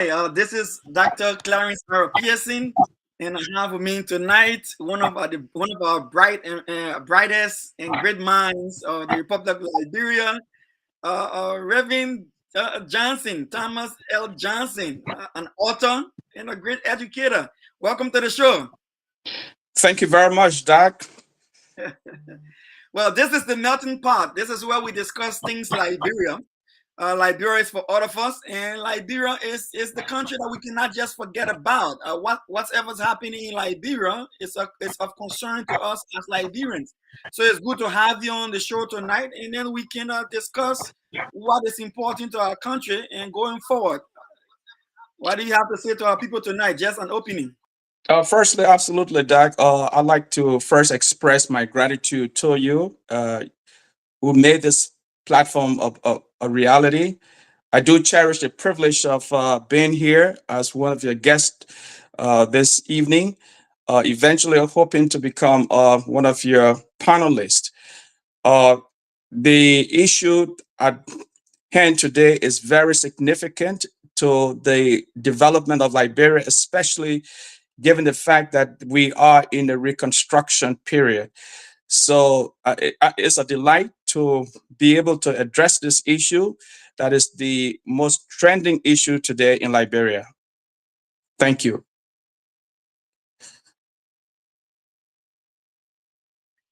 This is Dr. Clarence R. Pearson, and I have with me tonight one of our brightest and great minds of the Republic of Liberia, Reverend Johnson, Thomas L. Johnson, an author and a great educator. Welcome to the show. Thank you very much, Doc. Well, this is the melting pot. This is where we discuss things like Liberia. Liberia is for all of us, and Liberia is the country that we cannot just forget about. Whatever's happening in Liberia is of concern to us as Liberians. So it's good to have you on the show tonight, and then we can discuss what is important to our country and going forward. What do you have to say to our people tonight? Just an opening. Firstly, absolutely, Doc. I'd like to first express my gratitude to you who made this platform a reality. I do cherish the privilege of being here as one of your guests this evening. Eventually, I'm hoping to become one of your panelists. Uh, the issue at hand today is very significant to the development of Liberia, especially given the fact that we are in a reconstruction period. So it's a delight to be able to address this issue that is the most trending issue today in Liberia. Thank you.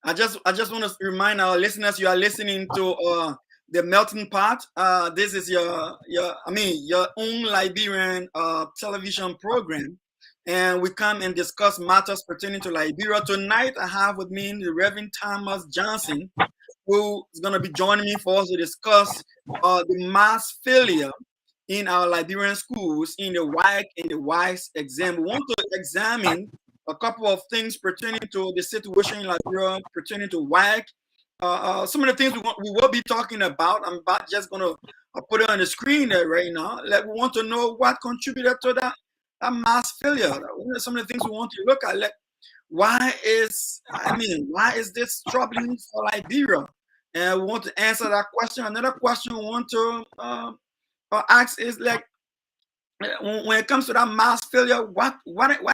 I just want to remind our listeners you are listening to the Melting Pot. This is your own Liberian television program, and we come and discuss matters pertaining to Liberia. Tonight, I have with me the Reverend Thomas Johnson, who is going to be joining me for us to discuss the mass failure in our Liberian schools in the WAEC and the WASSCE exam. We want to examine a couple of things pertaining to the situation in Liberia, pertaining to WAEC. Some of the things we will be talking about. I'm about just going to put it on the screen there right now. Like, we want to know what contributed to that mass failure. Some of the things we want to look at. Like, why is this troubling for Liberia? And we want to answer that question. Another question we want to ask is, like, when it comes to that mass failure, what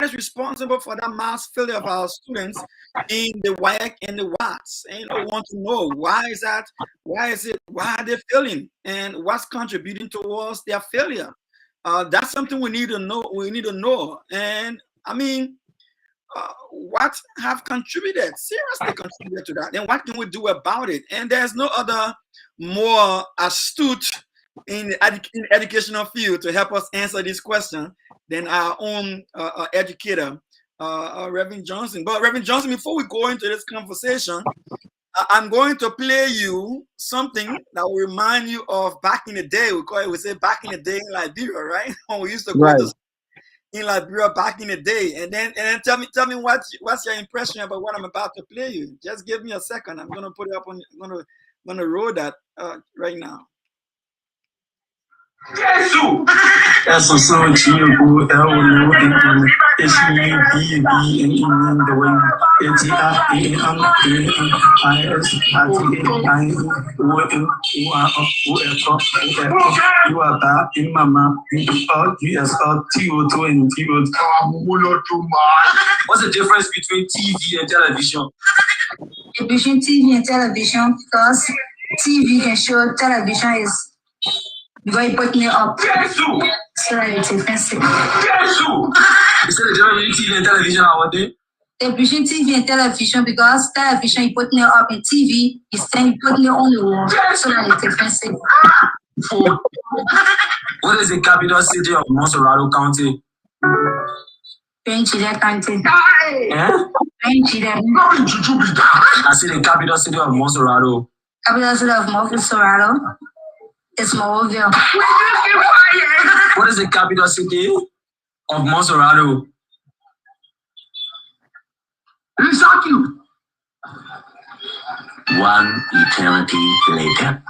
is responsible for that mass failure of our students in the WAEC and the WASSCE? And we want to know why is that? Why are they failing? And what's contributing towards their failure? That's something we need to know. And what have seriously contributed to that? And what can we do about it? And there's no other more astute in the educational field to help us answer this question than our own educator, Reverend Johnson. But Reverend Johnson, before we go into this conversation, I'm going to play you something that will remind you of back in the day. We say back in the day in Liberia, right? When we used to go to in Liberia back in the day. And then tell me what's your impression about what I'm about to play you. Just give me a second. I'm gonna put it up on. I'm gonna roll that right now. Essa só tinha o What's the difference between TV and television? Between TV and television, because TV can show television is very putting it up. So it's expensive. You said the difference between TV and television nowadays? Between TV and television, because television you putting it up in TV, you saying putting it on the wall, so that it's expensive. What is the capital city of Monserrado County? Benchida County. Eh? Benchida. I see the capital city of Monserrado. Capital city of Monserrado. It's Monrovia. What is the capital city of Monserrado? One eternity later.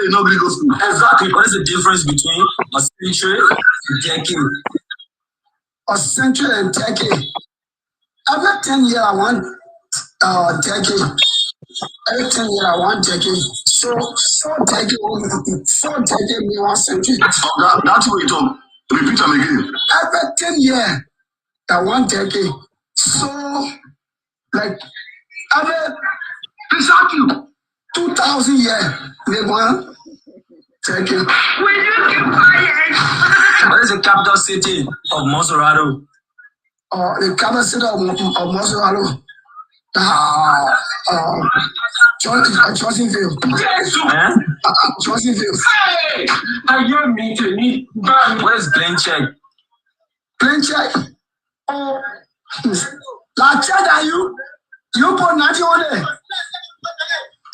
Nobody goes to exactly. What is the difference between a century and decade? A century and decade. Every 10 years, turkey. Every 10 years, I want turkey. So turkey, me 1 century. That's what you talk. Repeat them again. Every 10 years, I want turkey. So, like, every, exactly, 2,000 years, they want turkey. Will you keep quiet? What is the capital city of Monserrato? The capital city of Monserrato. Johnsonville. Johnsonville. Hey! Are you meeting me? Where's Plain Check? Plain Check? Like check are you? You put nothing on there.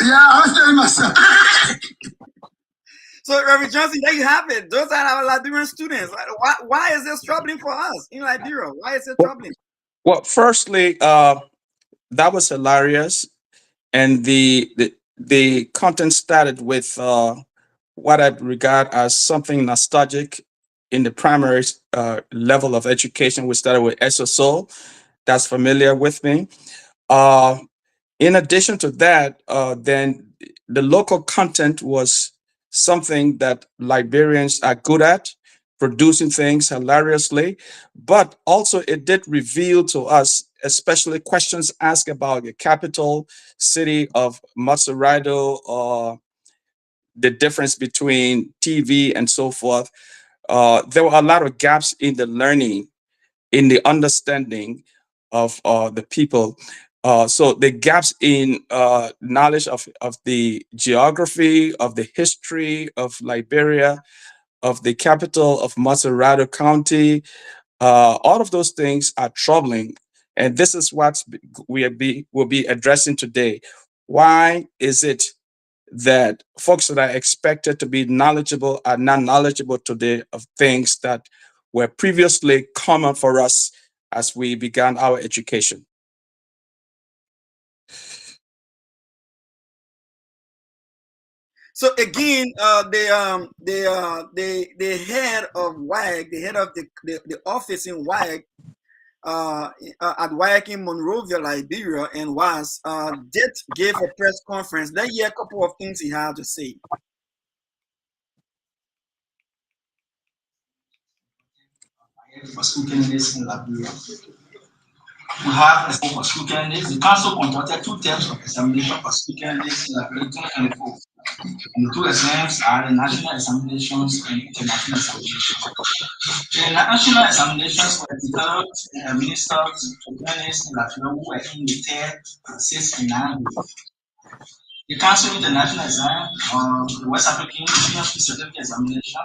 Yeah, I was telling myself. So, Reverend Johnson, there you have it. Those are our Liberian students. Why is this troubling for us in Liberia? Why is it troubling? Well, firstly, that was hilarious, and the content started with what I regard as something nostalgic in the primary level of education. We started with SSO. That's familiar with me. In addition to that, then the local content was something that Liberians are good at, producing things hilariously, but also it did reveal to us, especially questions asked about the capital city of Matsuraito, or the difference between TV and so forth. There were a lot of gaps in the learning, in the understanding of the people. So the gaps in knowledge of the geography, of the history of Liberia, of the capital of Matsurato County, all of those things are troubling. And this is what will be addressing today. Why is it that folks that are expected to be knowledgeable are not knowledgeable today of things that were previously common for us as we began our education? So again, the head of WAEC, the head of the office in WAEC, at WAEC in Monrovia, Liberia, and WASSCE, did give a press conference. Let's hear a couple of things he had to say. For school candidates in Liberia. We have a for school candidates. The council conducted 2 terms of examination for school candidates in Liberia 2024. And the 2 exams are the national examinations and international examinations. The national examinations were developed and administered to candidates in Liberia who were in the 3rd, 6th, and 9th grade. The Council International Exam, the West African Senior School Certificate Examination,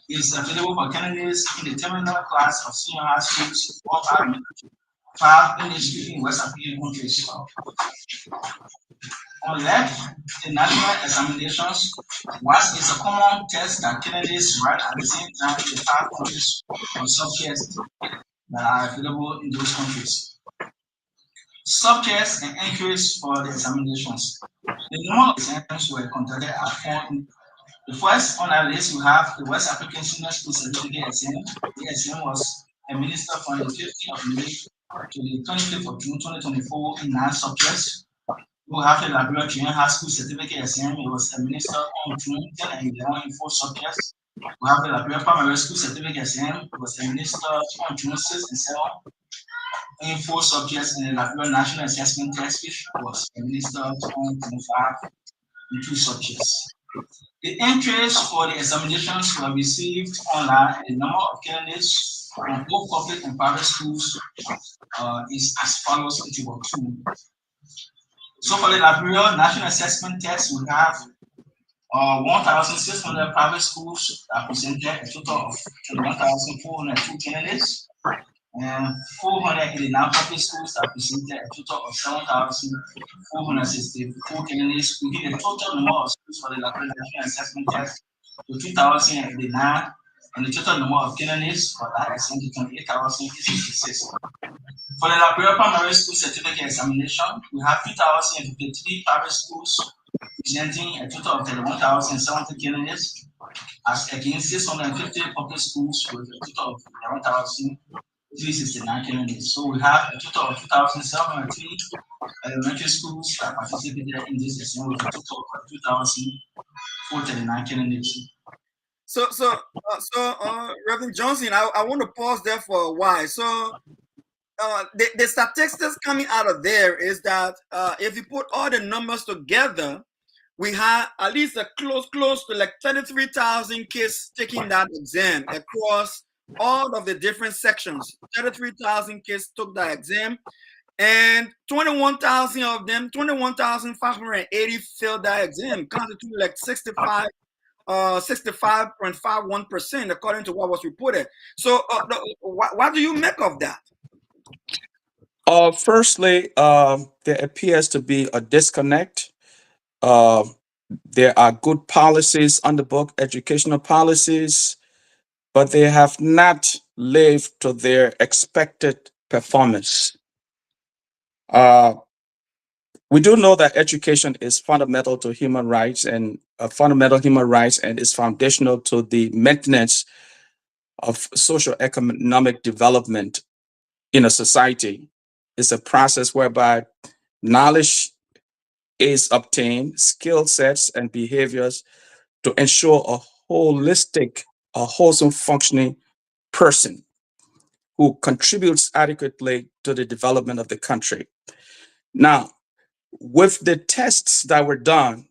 is available for candidates in the terminal class of senior high schools or 5 English-speaking West African countries. On left, the national examinations is a common test that candidates write at the same time in the 5 countries or subjects that are available in those countries. Subjects and entries for the examinations. The normal exams were conducted at 4. The first on our list, we have the West African Senior School Certificate exam. The exam was administered from the 15th of May to the 25th of June 2024 in 9 subjects. We have the Liberia Junior High School Certificate exam. It was administered on June 10 and 11 in 4 subjects. We have the Liberia Primary School Certificate exam. It was administered on June 6 and 7 in 4 subjects, and the Liberia National Assessment Test, which was administered on June 5 in 2 subjects. The entries for the examinations were received online. The number of candidates from both public and private schools is as follows: it was 2. So for the Liberia National Assessment Test, we have 1,600 private schools that presented a total of 21,402 candidates, and 489 public schools that presented a total of 7,464 candidates. We give a total number of schools for the Liberia National Assessment Test to 2,089, and the total number of candidates for that exam to 28,866. For the Liberia Primary School Certificate Examination, we have 2,053 private schools presenting a total of 31,070 candidates, as against 650 public schools with a total of 11,000 369 candidates. So we have a total of 2,703 elementary schools that participated in this exam with a total of 2,439 candidates. So, Reverend Johnson, I want to pause there for a while. So, the statistics coming out of there is that if you put all the numbers together, we had at least a close to like 33,000 kids taking that exam across all of the different sections. 33,000 kids took that exam, and 21,000 of them, 21,580 failed that exam, constituting like 65.51% according to what was reported. So, what do you make of that? Firstly, there appears to be a disconnect. There are good policies on the book, educational policies, but they have not lived to their expected performance. We do know that education is fundamental to human rights and is foundational to the maintenance of social economic development in a society. It's a process whereby knowledge is obtained, skill sets and behaviors to ensure a holistic, a wholesome functioning person who contributes adequately to the development of the country. Now, with the tests that were done,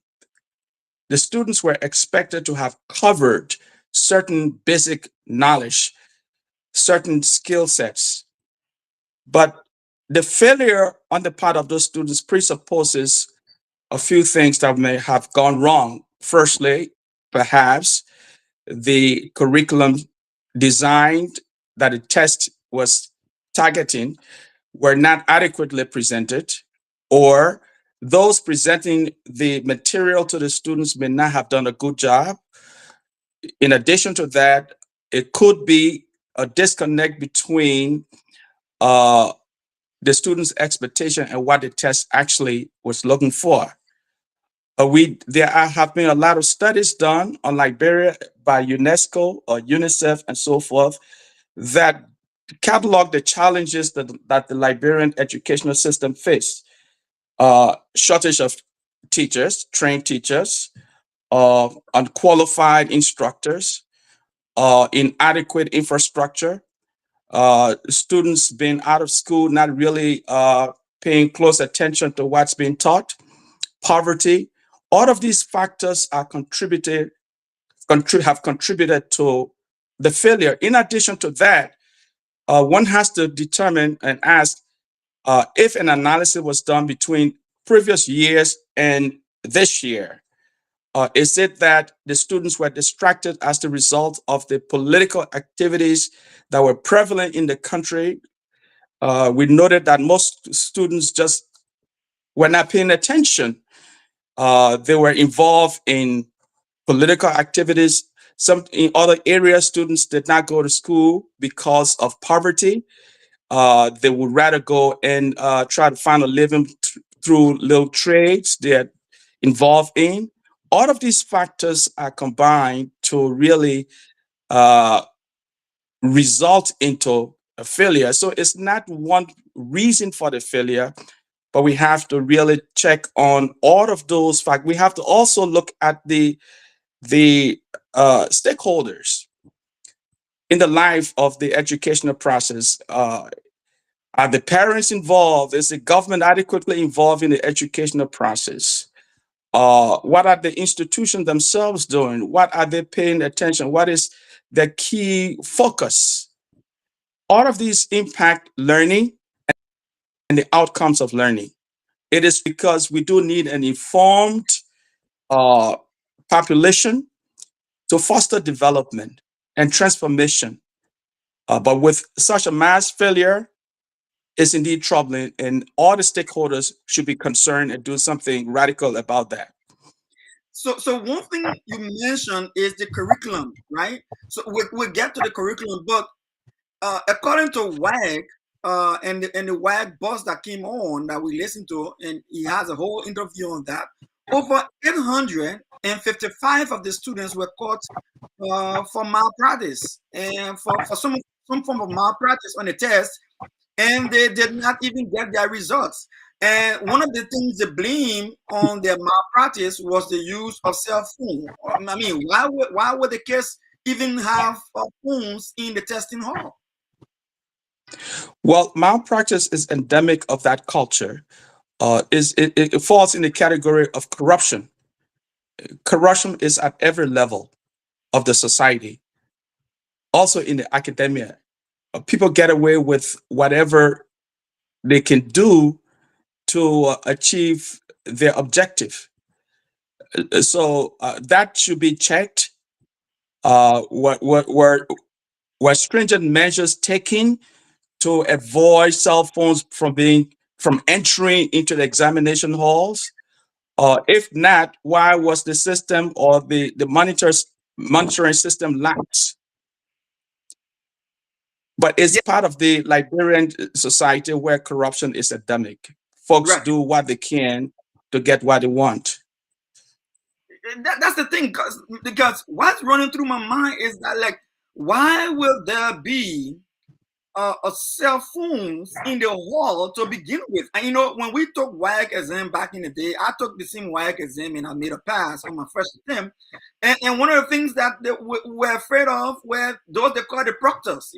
the students were expected to have covered certain basic knowledge, certain skill sets. But the failure on the part of those students presupposes a few things that may have gone wrong. Firstly, perhaps the curriculum designed that the test was targeting were not adequately presented, or those presenting the material to the students may not have done a good job. In addition to that, it could be a disconnect between the students' expectation and what the test actually was looking for. Have been a lot of studies done on Liberia by UNESCO or UNICEF and so forth that catalog the challenges that the Liberian educational system faced. Shortage of teachers, trained teachers, unqualified instructors, inadequate infrastructure, students being out of school, not really paying close attention to what's being taught, poverty. All of these factors have contributed to the failure. In addition to that, one has to determine and ask if an analysis was done between previous years and this year. Is it that the students were distracted as the result of the political activities that were prevalent in the country? We noted that most students just were not paying attention. They were involved in political activities. Some in other areas, students did not go to school because of poverty. They would rather go and try to find a living through little trades they're involved in. All of these factors are combined to really result into a failure. So it's not one reason for the failure, but we have to really check on all of those facts. We have to also look at the stakeholders in the life of the educational process. Are the parents involved? Is the government adequately involved in the educational process? What are the institutions themselves doing? What are they paying attention? What is the key focus? All of these impact learning and the outcomes of learning. It is because we do need an informed population to foster development and transformation. But with such a mass failure, it's indeed troubling, and all the stakeholders should be concerned and do something radical about that. So one thing you mentioned is the curriculum, right? So we'll get to the curriculum, but according to WAEC, and the WAEC boss that came on that we listened to, and he has a whole interview on that. Over 855 of the students were caught for malpractice, and for some some form of malpractice on the test, and they did not even get their results. And one of the things they blame on their malpractice was the use of cell phone. I mean, why would the kids even have phones in the testing hall? Well, malpractice is endemic of that culture. It falls in the category of corruption. Corruption is at every level of the society, also in the academia. People get away with whatever they can do to achieve their objective. So that should be checked. What stringent measures taken to avoid cell phones from entering into the examination halls? If not, why was the system or the monitoring system lax? But it's Yeah, part of the Liberian society where corruption is endemic. Folks right. do what they can to get what they want. That's the thing, because what's running through my mind is that, like, why will there be a cell phones in the hall to begin with? And when we took WAEC exam back in the day, I took the same WAEC exam and I made a pass on my first attempt. And one of the things that they were afraid of were those they call the proctors.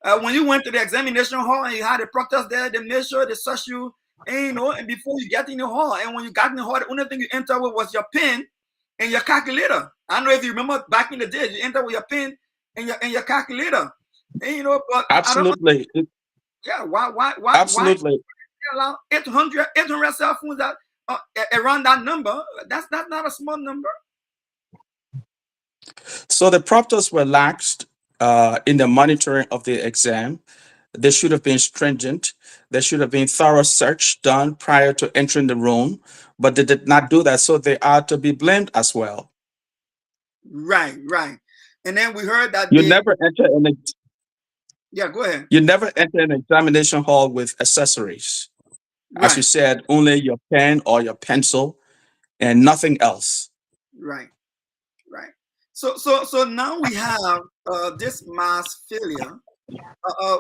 When you went to the examination hall and you had the proctors there, they made sure they search you, and before you get in the hall. And when you got in the hall, the only thing you enter with was your pen and your calculator. I don't know if you remember back in the day, you enter with your pen and your calculator. And, but I don't know. Absolutely. Yeah, why Absolutely. allow 800 cell phones that around that number? That's not a small number. So the proctors were laxed in the monitoring of the exam. They should have been stringent. There should have been thorough search done prior to entering the room, but they did not do that. So they are to be blamed as well. Right. And then we heard that You never enter an yeah, go ahead. you never enter an examination hall with accessories. As you Right. said, only your pen or your pencil and nothing else. Right. So now we have this mass failure.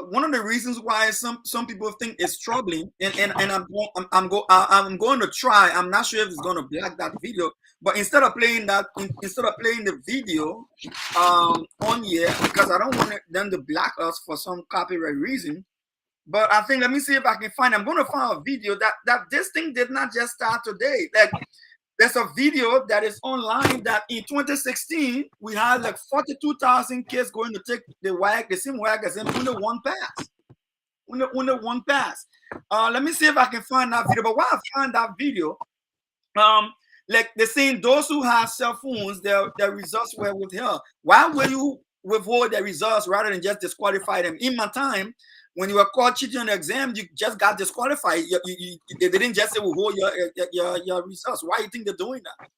One of the reasons why some people think it's troubling, and I'm going to try. I'm not sure if it's going to black that video, but instead of playing the video on here, because I don't want them to black us for some copyright reason. But I think, let me see if I can find. I'm going to find a video that this thing did not just start today. Like, there's a video that is online that in 2016 we had like 42,000 kids going to take the WAEC, the same WAEC as in only one pass. Only one pass. Let me see if I can find that video. But while I find that video, like they're saying those who have cell phones, their results were withheld. Why will you withhold their results rather than just disqualify them? In my time, when you were caught cheating on the exam, you just got disqualified. They didn't just say withhold your results. Why do you think they're doing that?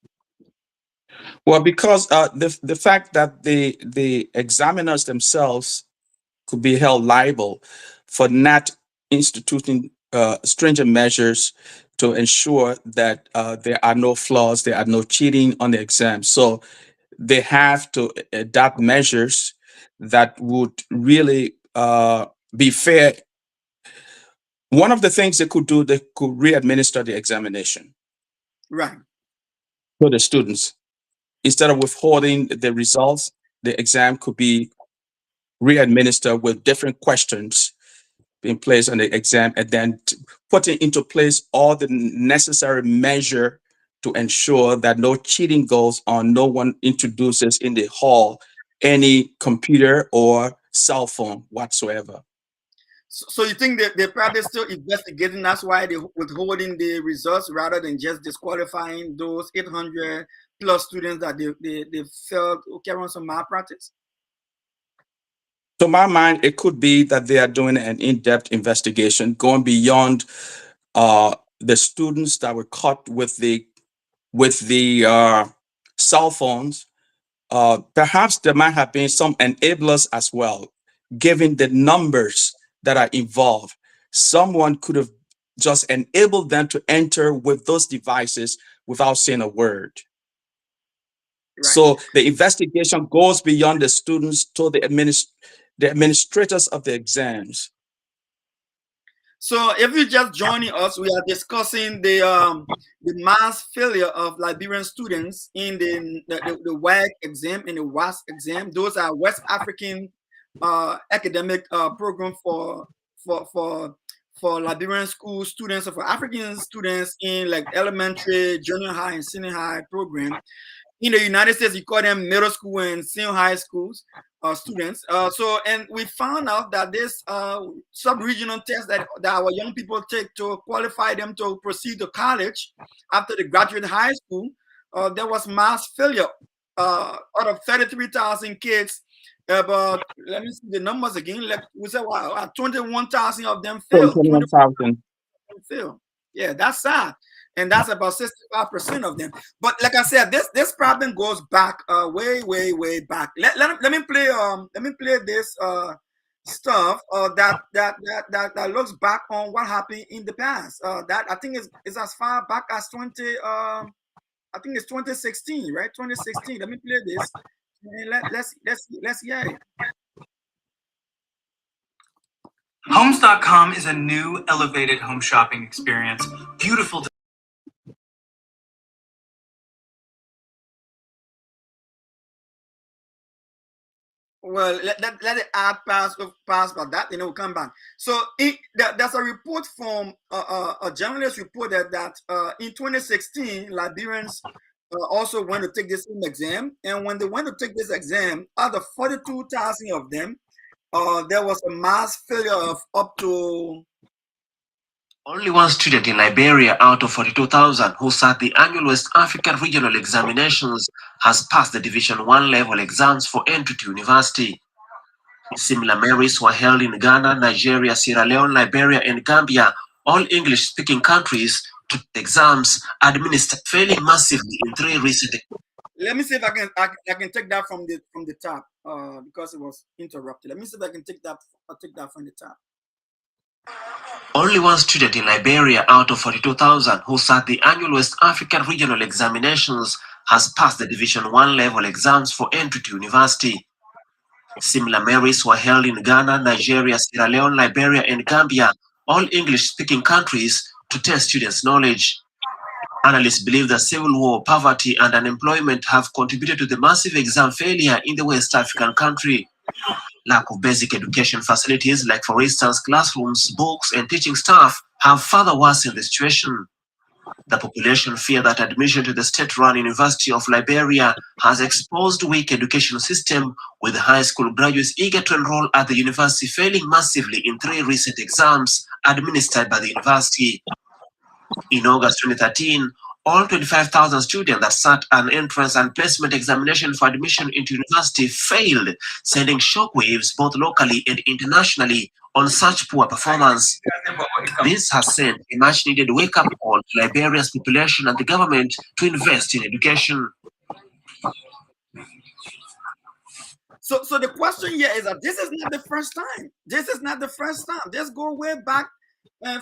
Well, because the fact that the examiners themselves could be held liable for not instituting stringent measures to ensure that there are no flaws, there are no cheating on the exam. So they have to adopt measures that would really be fair. One of the things they could do, they could re-administer the examination Right. to the students. Instead of withholding the results, the exam could be re-administered with different questions being placed on the exam, and then putting into place all the necessary measure to ensure that no cheating goes on, no one introduces in the hall any computer or cell phone whatsoever. So you think that they're probably still investigating? That's why they're withholding the results rather than just disqualifying those 800 plus students that they felt carry on some malpractice? To my mind, it could be that they are doing an in-depth investigation, going beyond the students that were caught with the cell phones. Perhaps there might have been some enablers as well, given the numbers that are involved. Someone could have just enabled them to enter with those devices without saying a word. Right. So the investigation goes beyond the students to the the administrators of the exams. So if you're just joining us, we are discussing the mass failure of Liberian students in the WAEC exam and the WASSCE exam. Those are West African academic program for Liberian school students or for African students in like elementary, junior high, and senior high program. In the United States, you call them middle school and senior high schools students. And we found out that this sub-regional test that our young people take to qualify them to proceed to college after they graduate high school, there was mass failure. Out of 33,000 kids, about, let me see the numbers again. Like we said, wow, 21,000 of them failed. 21,000. Failed. Yeah, that's sad. And that's about 65% of them. But like I said, this problem goes back way back. Let me play this stuff that looks back on what happened in the past. That I think is as far back as 2016, right? 2016. Let me play this. And let's hear it. Homes.com is a new elevated home shopping experience. Beautiful. Well, let the ad pass, but that, we'll come back. So there's a report from a journalist reported that in 2016, Liberians also went to take this exam. And when they went to take this exam, out of 42,000 of them, there was a mass failure of up to... Only one student in Liberia out of 42,000 who sat the annual West African Regional Examinations has passed the Division 1 level exams for entry to university. Similar merit were held in Ghana, Nigeria, Sierra Leone, Liberia, and Gambia, all English-speaking countries, to exams administered failing massively in 3 recent... Let me see if I can take that from the top because it was interrupted. Let me see if I can take that from the top. Only one student in Liberia out of 42,000 who sat the annual West African Regional Examinations has passed the Division 1 level exams for entry to university. Similar merits were held in Ghana, Nigeria, Sierra Leone, Liberia, and Gambia, all English-speaking countries, to test students' knowledge. Analysts believe that civil war, poverty, and unemployment have contributed to the massive exam failure in the West African country. Lack of basic education facilities, like for instance classrooms, books, and teaching staff, have further worsened the situation. The population fear that admission to the state-run University of Liberia has exposed weak education system, with high school graduates eager to enroll at the university failing massively in 3 recent exams administered by the university. In August 2013, all 25,000 students that sat an entrance and placement examination for admission into university failed, sending shockwaves both locally and internationally on such poor performance. This has sent a much-needed wake-up call to Liberia's population and the government to invest in education. So the question here is that this is not the first time. This is not the first time. Let's go way back.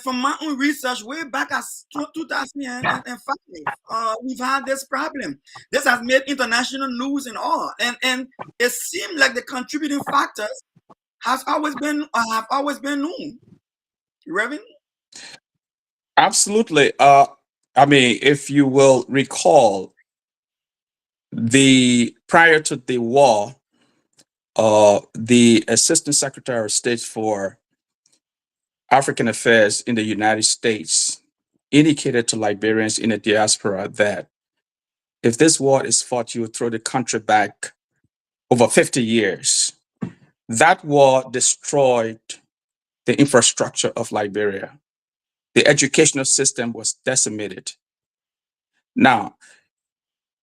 From my own research, way back as 2005, we've had this problem. This has made international news and all, and it seemed like the contributing factors have always been known. Reverend? Absolutely. If you will recall, prior to the war, the Assistant Secretary of State for African Affairs in the United States indicated to Liberians in the diaspora that if this war is fought, you will throw the country back over 50 years. That war destroyed the infrastructure of Liberia. The educational system was decimated. Now,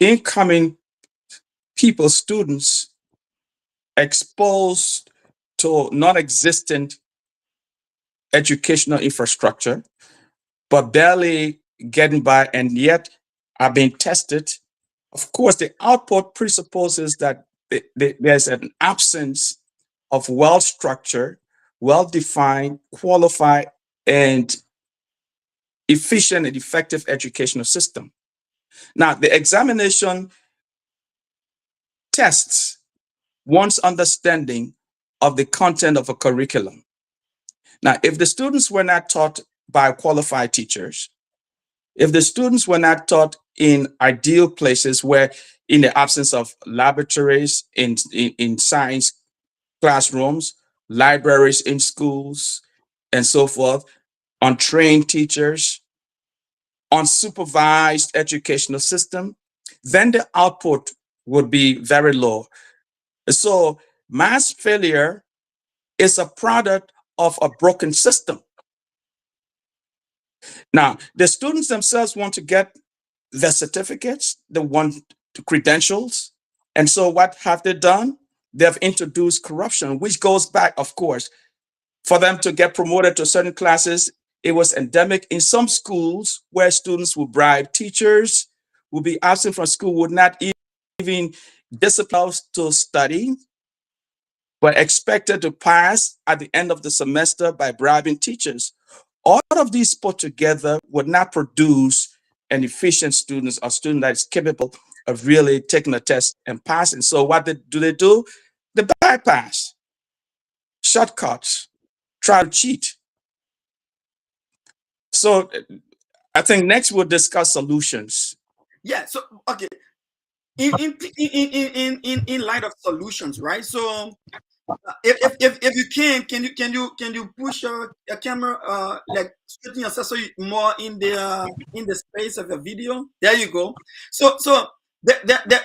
incoming people, students exposed to non-existent educational infrastructure, but barely getting by, and yet are being tested. Of course, the output presupposes that there's an absence of well-structured, well-defined, qualified, and efficient and effective educational system. Now, the examination tests one's understanding of the content of a curriculum. Now, if the students were not taught by qualified teachers, if the students were not taught in ideal places where, in the absence of laboratories, in science classrooms, libraries in schools, and so forth, untrained teachers, unsupervised educational system, then the output would be very low. So mass failure is a product of a broken system. Now, the students themselves want to get the certificates, they want the credentials. And so what have they done? They've introduced corruption, which goes back, of course, for them to get promoted to certain classes. It was endemic in some schools where students would bribe teachers, would be absent from school, would not even discipline to study, but expected to pass at the end of the semester by bribing teachers. All of these put together would not produce an efficient student, or student that is capable of really taking a test and passing. So what do? They bypass, shortcuts, try to cheat. So I think next we'll discuss solutions. Yeah. So okay. In light of solutions, right? So if you can you push your camera like straighten yourself so you more in the space of the video. There you go. So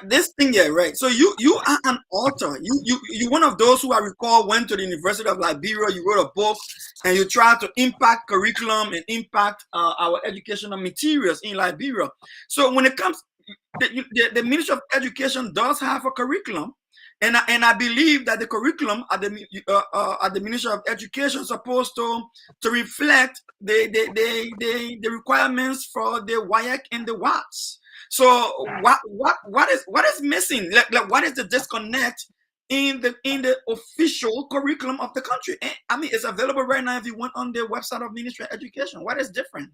this thing here, right? So you are an author. You one of those who I recall went to the University of Liberia. You wrote a book and you try to impact curriculum and impact our educational materials in Liberia. So when it comes, the Ministry of Education does have a curriculum. And I believe that the curriculum at the Ministry of Education is supposed to reflect the requirements for the WAEC and the WASSCE. So what is missing? Like what is the disconnect in the official curriculum of the country? And, I mean, it's available right now if you went on the website of Ministry of Education. What is different?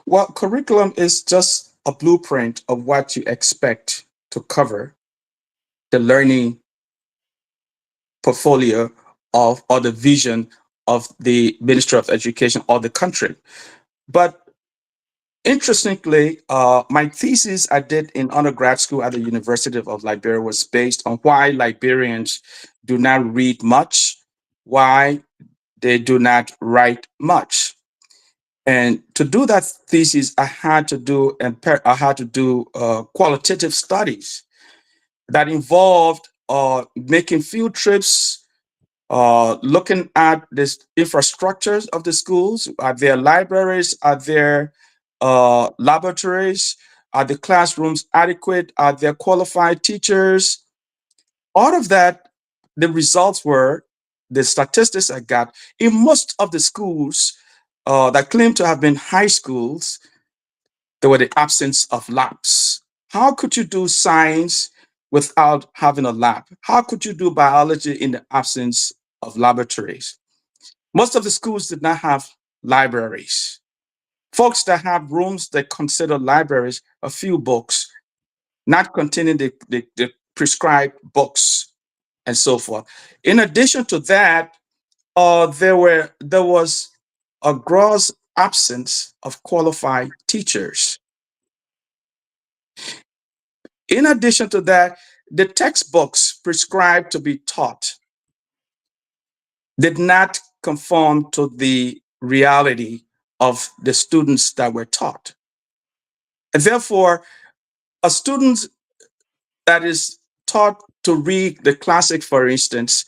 Well, curriculum is just a blueprint of what you expect to cover the learning portfolio of, or the vision of the Ministry of Education or the country. But interestingly, my thesis I did in undergrad school at the University of Liberia was based on why Liberians do not read much, why they do not write much. And to do that thesis, I had to do qualitative studies that involved making field trips, looking at this infrastructures of the schools. Are there libraries? Are there laboratories? Are the classrooms adequate? Are there qualified teachers? All of that, the results were, the statistics I got, in most of the schools that claim to have been high schools, there were the absence of labs. How could you do science without having a lab? How could you do biology in the absence of laboratories? Most of the schools did not have libraries. Folks that have rooms that consider libraries a few books, not containing the prescribed books and so forth. In addition to that, there was a gross absence of qualified teachers. In addition to that, the textbooks prescribed to be taught did not conform to the reality of the students that were taught. And therefore, a student that is taught to read the classic, for instance,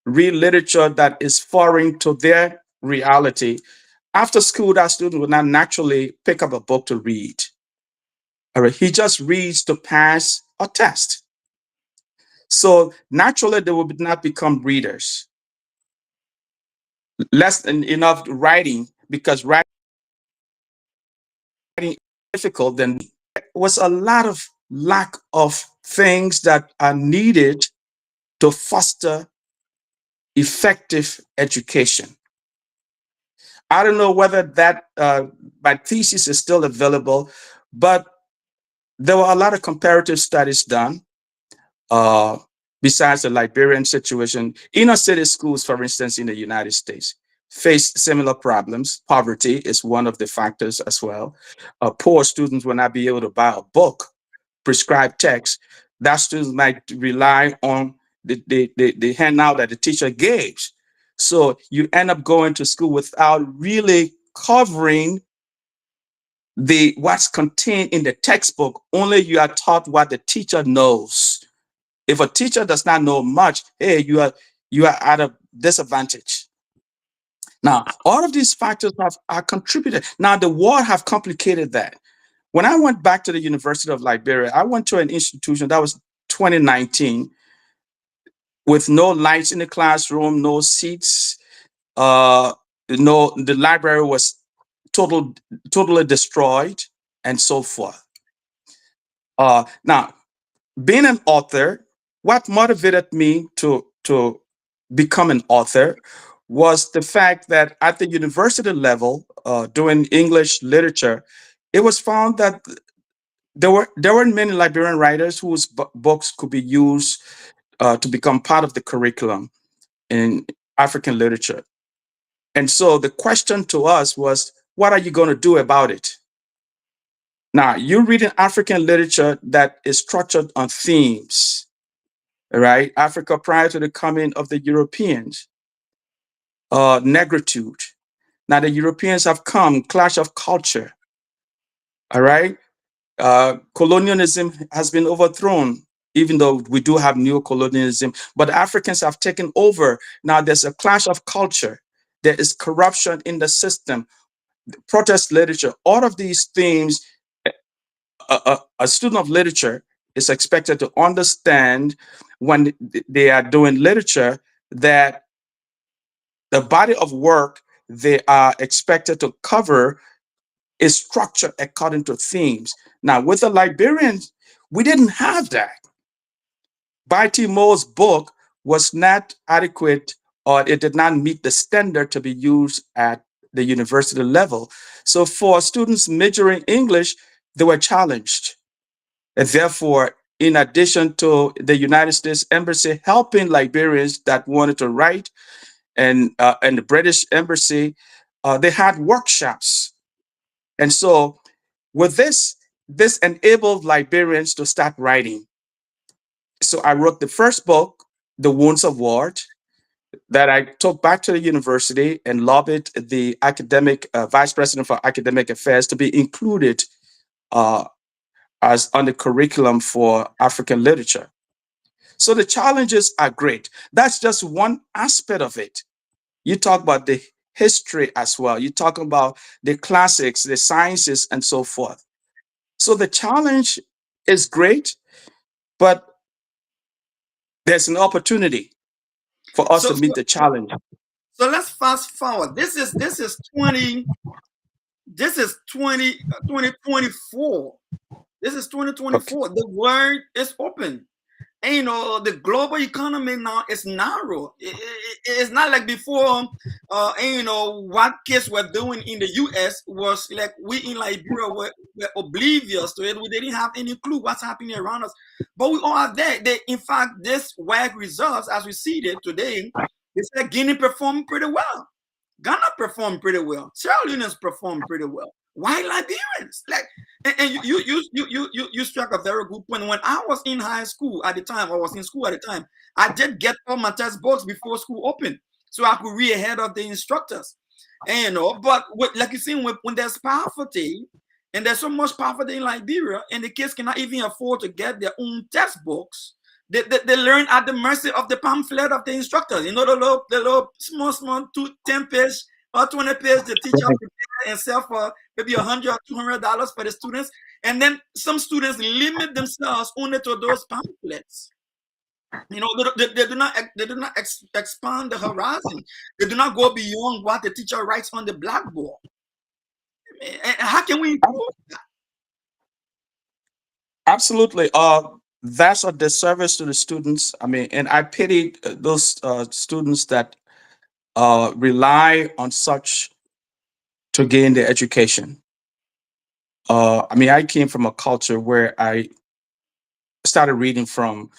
read literature that is foreign to their reality, after school, that student would not naturally pick up a book to read. All right, he just reads to pass a test. So naturally, they will not become readers. Less than enough writing, because writing is difficult. Then there was a lot of lack of things that are needed to foster effective education. I don't know whether that my thesis is still available, but there were a lot of comparative studies done. besides the Liberian situation, inner city schools, for instance, in the United States, face similar problems. Poverty is one of the factors as well. Poor students will not be able to buy a book, prescribed text. That students might rely on the handout that the teacher gave. So you end up going to school without really covering the what's contained in the textbook. Only you are taught what the teacher knows. If a teacher does not know much, hey, you are at a disadvantage. Now, all of these factors are contributed. Now, the war have complicated that. When I went back to the University of Liberia, I went to an institution that was 2019 with no lights in the classroom, no seats, the library was totally destroyed, and so forth. Now, being an author, what motivated me to become an author was the fact that at the university level, doing English literature, it was found that there weren't many Liberian writers whose books could be used to become part of the curriculum in African literature. And so the question to us was, what are you going to do about it? Now, you're reading African literature that is structured on themes, right? Africa prior to the coming of the Europeans, negritude. Now, the Europeans have come, clash of culture, all right? Colonialism has been overthrown, even though we do have neo-colonialism, but Africans have taken over. Now, there's a clash of culture. There is corruption in the system, protest literature, all of these themes. A student of literature is expected to understand when they are doing literature that the body of work they are expected to cover is structured according to themes. Now, with the Liberians, we didn't have that. Baiti Mo's book was not adequate, or it did not meet the standard to be used at the university level. So for students majoring English, they were challenged. And therefore, in addition to the United States Embassy helping Liberians that wanted to write, and the British Embassy, they had workshops. And so with this enabled Liberians to start writing. So I wrote the first book, The Wounds of War, that I took back to the university and lobbied the academic vice president for academic affairs to be included as on the curriculum for African literature. So the challenges are great. That's just one aspect of it. You talk about the history as well. You talk about the classics, the sciences, and so forth. So the challenge is great, but there's an opportunity for us So, to meet the challenge. so let's fast forward. This is 20 2024. This is Okay. 2024. The world is open. And the global economy now is narrow. It's not like before. What kids were doing in the US was like we in Liberia were oblivious to it. We didn't have any clue what's happening around us. But we all are there. In fact, this WAEC results, as we see it today, they said Guinea performed pretty well. Ghana performed pretty well. Sierra Leoneans performed pretty well. Why Liberians? Like, and you struck a very good point. When I was in high school at the time, I was in school at the time, I did get all my textbooks before school opened, so I could read ahead of the instructors. And but like you see, when there's poverty, and there's so much poverty in Liberia, and the kids cannot even afford to get their own textbooks. They learn at the mercy of the pamphlet of the instructors. The little small 10 page or 20 page the teacher Right. prepare and sell for maybe $100 or $200 for the students. And then some students limit themselves only to those pamphlets. They do not expand the horizon. They do not go beyond what the teacher writes on the blackboard. And how can we improve that? Absolutely. That's a disservice to the students. I mean, and I pity those students that rely on such to gain their education. I mean, I came from a culture where I started reading from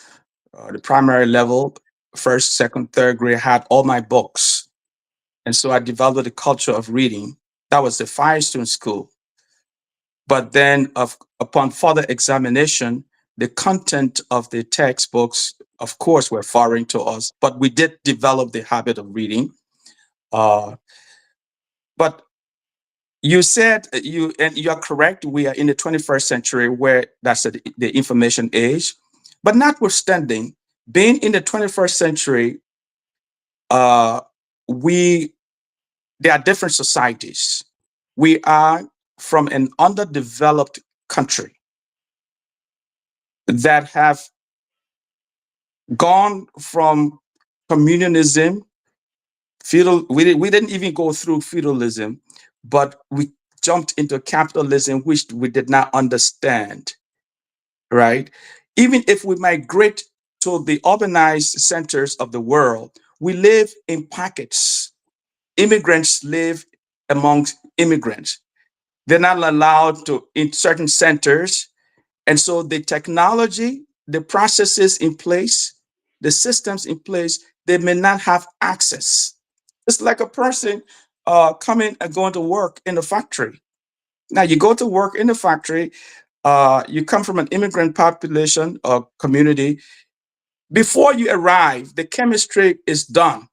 The primary level, first, second, third grade, had all my books. And so I developed a culture of reading. That was the Firestone School. But then, upon further examination, the content of the textbooks, of course, were foreign to us, but we did develop the habit of reading. But you said and you're correct, we are in the 21st century where that's the information age. But notwithstanding, being in the 21st century, there are different societies. We are from an underdeveloped country that have gone from communalism, feudal. We didn't even go through feudalism, but we jumped into capitalism, which we did not understand. Right? Even if we migrate to the urbanized centers of the world, we live in pockets. Immigrants live amongst immigrants. They're not allowed to in certain centers. And so the technology, the processes in place, the systems in place, they may not have access. It's like a person coming and going to work in a factory. Now you go to work in the factory, you come from an immigrant population or community. Before you arrive, the chemistry is done.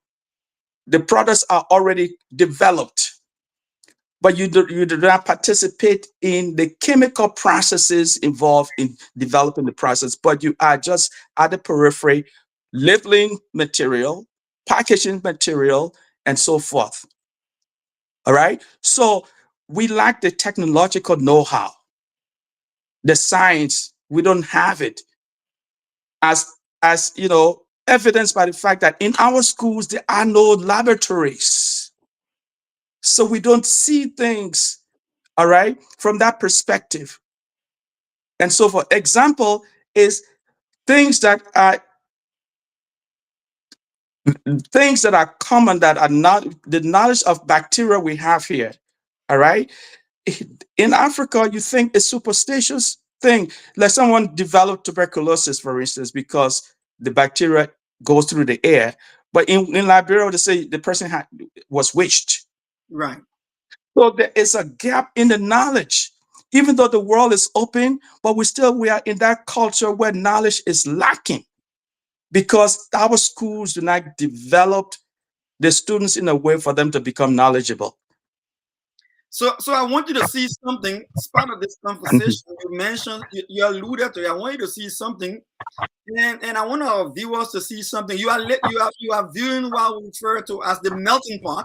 The products are already developed, but you do not participate in the chemical processes involved in developing the process, but you are just at the periphery, labeling material, packaging material, and so forth. All right. So we lack the technological know-how, the science. We don't have it, as evidenced by the fact that in our schools there are no laboratories, so we don't see things, all right, from that perspective. And so, for example, is things that are common, that are not the knowledge of bacteria we have here. All right. In Africa, you think it's superstitious thing, like someone developed tuberculosis, for instance, because the bacteria goes through the air. But in Liberia, they say the person was witched. Right. So there is a gap in the knowledge. Even though the world is open, but we are in that culture where knowledge is lacking because our schools do not develop the students in a way for them to become knowledgeable. So I want you to see something. As part of this conversation, you mentioned, you alluded to it. I want you to see something, and I want our viewers to see something. You are viewing what we refer to as the melting pot.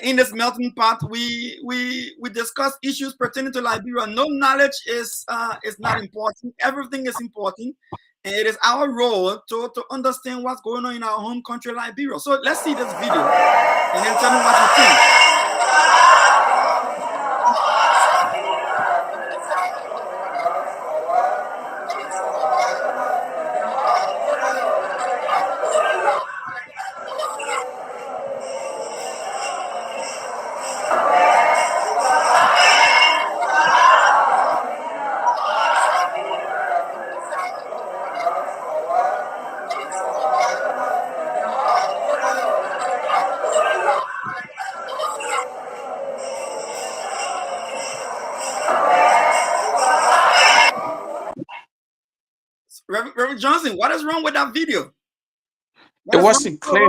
In this melting pot, we discuss issues pertaining to Liberia. No knowledge is not important. Everything is important, and it is our role to understand what's going on in our home country, Liberia. So let's see this video, and then tell me what you think. Reverend Johnson, what is wrong with that video? It wasn't clear.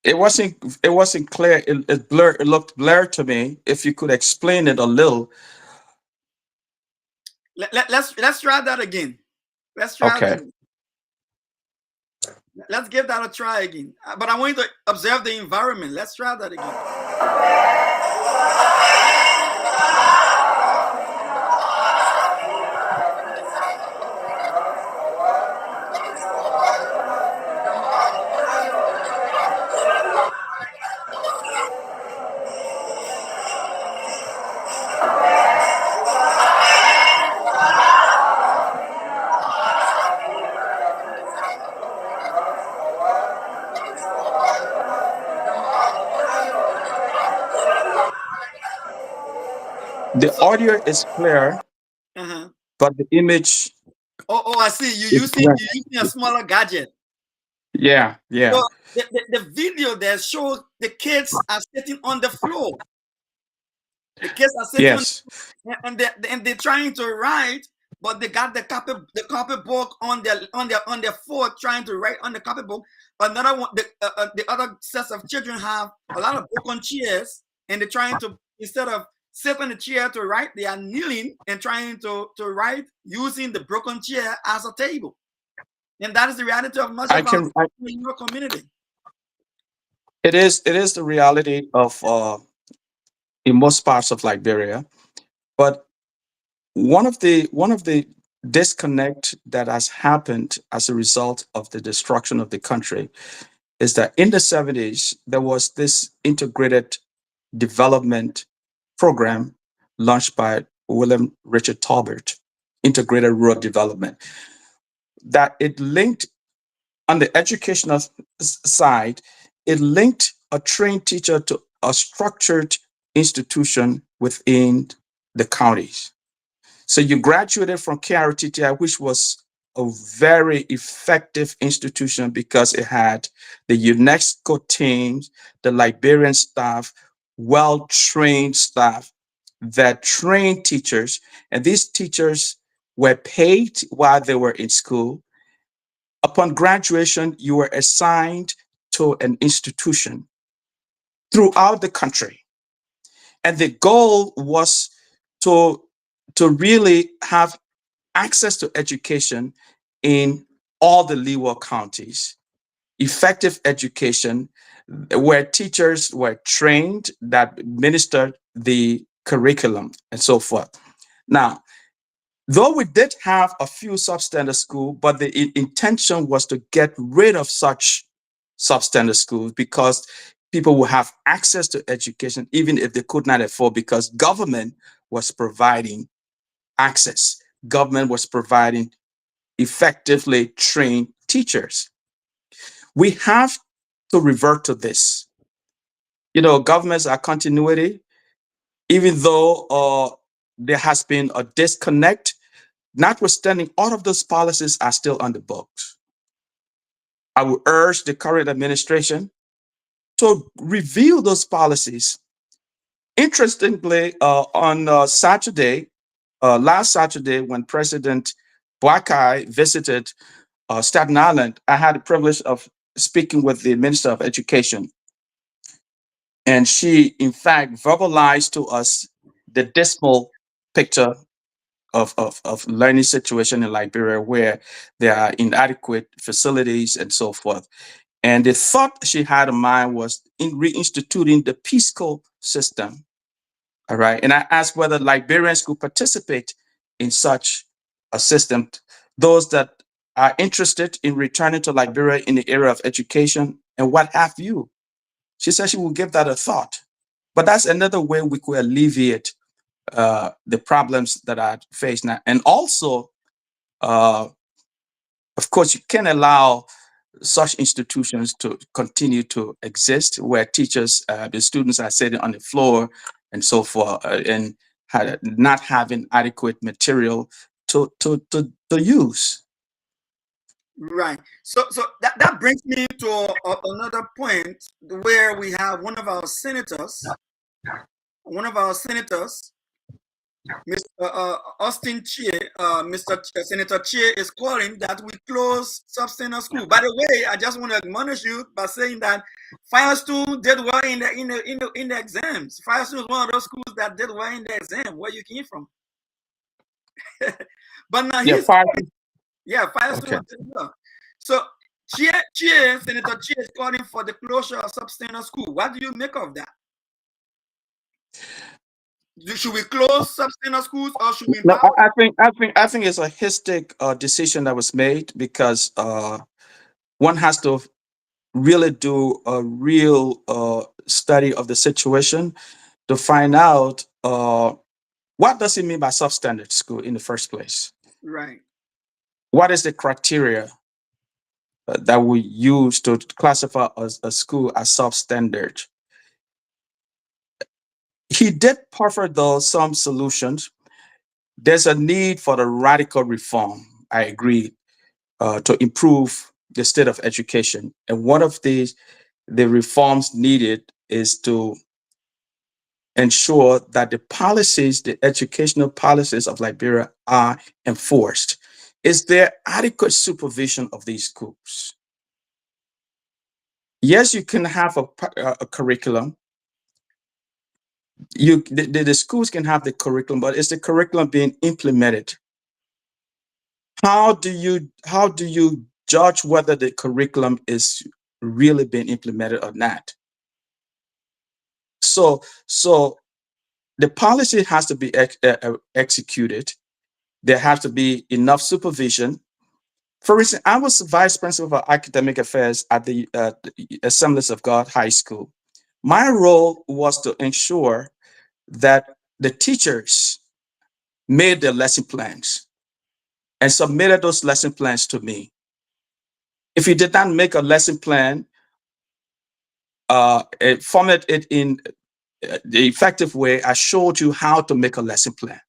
It wasn't clear. It blurred. It looked blurred to me. If you could explain it a little. Let's try that again. Let's try that again. Let's give that a try again. But I want you to observe the environment. Let's try that again. The audio is clear, but the image Oh, I see. It's where- You're using a smaller gadget. Yeah, yeah, So the video there shows the kids are sitting on the floor. The kids are sitting on, yes. and they're trying to write, but they got the copybook on their foot, trying to write on the copybook. Another one, the other sets of children have a lot of broken chairs, and they're trying to, instead of sit on the chair to write, they are kneeling and trying to write using the broken chair as a table. And that is the reality of much I of our can. in your community. It is. It is the reality of in most parts of Liberia. But one of the disconnect that has happened as a result of the destruction of the country is that in the 70s there was this integrated development program launched by William Richard Talbert, integrated rural development, that it linked on the educational side, it linked a trained teacher to a structured institution within the counties. So you graduated from KRTTI, which was a very effective institution because it had the UNESCO teams, the Liberian staff, well-trained staff that trained teachers. And these teachers were paid while they were in school. Upon graduation, you were assigned to an institution throughout the country. And the goal was to, to really have access to education in all the Leeward counties, effective education where teachers were trained that ministered the curriculum and so forth. Now, though we did have a few substandard schools, but the intention was to get rid of such substandard schools because people will have access to education even if they could not afford, because government was providing access. Government was providing effectively trained teachers. We have to revert to this. You know, governments are continuity, even though there has been a disconnect. Notwithstanding, all of those policies are still on the books. I would urge the current administration to review those policies. Interestingly, on Saturday, last Saturday, when President WAEC visited Staten Island, I had the privilege of speaking with the Minister of Education. And she, in fact, verbalized to us the dismal picture of learning situation in Liberia, where there are inadequate facilities and so forth. And the thought she had in mind was in reinstituting the Peace Corps system. All right. And I asked whether Liberians could participate in such a system. Those that are interested in returning to Liberia in the area of education and what have you. She said she will give that a thought. But that's another way we could alleviate the problems that are faced now. And also, uh, of course, you can allow such institutions to continue to exist where teachers, the students are sitting on the floor and so forth, and not having adequate material to use. Right. So that brings me to another point where we have one of our senators, Mr. Austin Chie, Senator Chie is calling that we close substandard school. By the way, I just want to admonish you by saying that Firestone did well in the exams. Firestone is one of those schools that did well in the exam. Where you came from? But now Yeah, he's Firestone okay. did well. So Senator Chie is calling for the closure of substandard school. What do you make of that? Should we close substandard schools or should we No, empower? I think it's a historic decision that was made because one has to really do a real study of the situation to find out what does it mean by substandard school in the first place. Right. What is the criteria that we use to classify a school as substandard? He did proffer though some solutions. There's a need for the radical reform. I agreed to improve the state of education. And one of the reforms needed is to ensure that the policies, the educational policies of Liberia are enforced. Is there adequate supervision of these schools? Yes, you can have a curriculum. The schools can have the curriculum, but is the curriculum being implemented? How do you judge whether the curriculum is really being implemented or not? So the policy has to be executed. There has to be enough supervision. For instance, I was vice principal of academic affairs at the Assemblies of God High School. My role was to ensure that the teachers made their lesson plans and submitted those lesson plans to me. If you did not make a lesson plan, format it in the effective way, I showed you how to make a lesson plan.